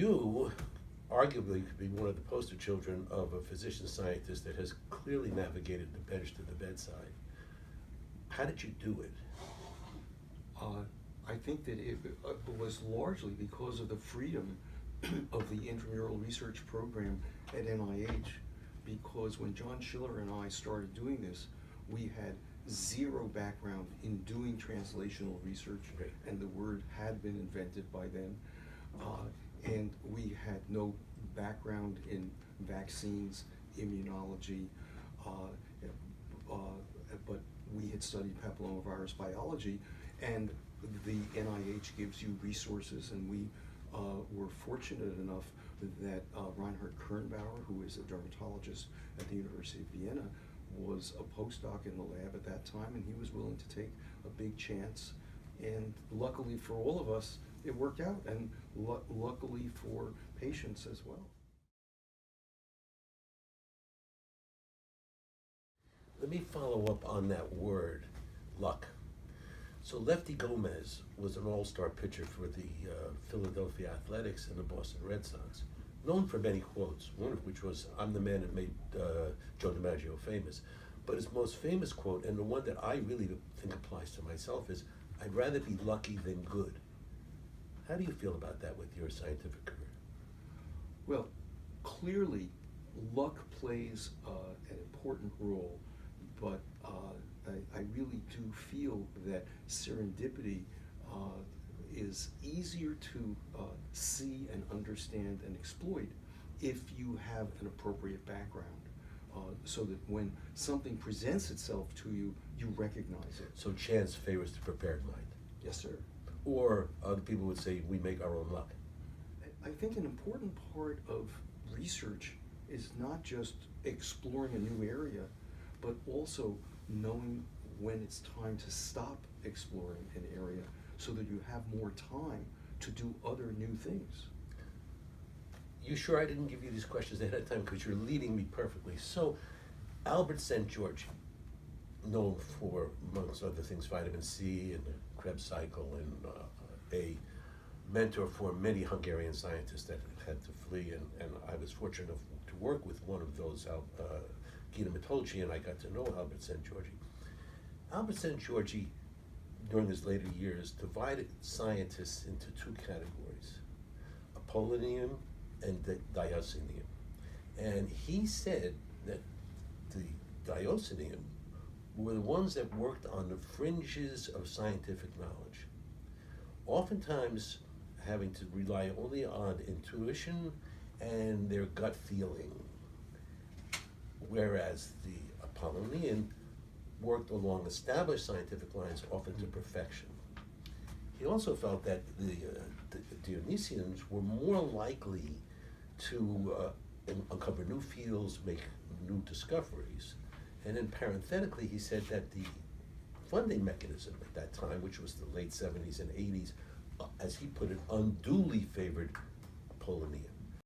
You arguably could be one of the poster children of a physician scientist that has clearly navigated the bench to the bedside. How did you do it? I think that it was largely because of the freedom of the intramural research program at NIH, because when John Schiller and I started doing this, we had zero background in doing translational research, Right. and the word had been invented by then. And we had no background in vaccines, immunology, but we had studied papillomavirus biology, and the NIH gives you resources, and we were fortunate enough that Reinhard Kernbauer, who is a dermatologist at the University of Vienna, was a postdoc in the lab at that time, and he was willing to take a big chance. And luckily for all of us, it worked out, and luckily for patients as well. Let me follow up on that word, luck. So Lefty Gomez was an all-star pitcher for the Philadelphia Athletics and the Boston Red Sox, known for many quotes, one of which was, "I'm the man that made Joe DiMaggio famous." But his most famous quote, and the one that I really think applies to myself, is, "I'd rather be lucky than good." How do you feel about that with your scientific career? Well, clearly, luck plays an important role, but I really do feel that serendipity is easier to see and understand and exploit if you have an appropriate background, so that when something presents itself to you, you recognize it. So chance favors the prepared mind. Yes, sir. Or other people would say we make our own luck. I think an important part of research is not just exploring a new area, but also knowing when it's time to stop exploring an area so that you have more time to do other new things. You sure I didn't give you these questions ahead of time, because you're leading me perfectly. So Albert Szent-Györgyi, known for, amongst other things, vitamin C and the Krebs cycle, and a mentor for many Hungarian scientists that had to flee, and I was fortunate enough to work with one of those, Gina Matolci, and I got to know Albert Szent-Györgyi. Albert Szent-Györgyi, during his later years, divided scientists into two categories: Apollonium and the Diocinium. And he said that the Diocinium were the ones that worked on the fringes of scientific knowledge, oftentimes having to rely only on intuition and their gut feeling, whereas the Apollonian worked along established scientific lines, often to perfection. He also felt that the Dionysians were more likely to uncover new fields, make new discoveries. And then parenthetically, he said that the funding mechanism at that time, which was the late 70s and 80s, as he put it, unduly favored Apollonian.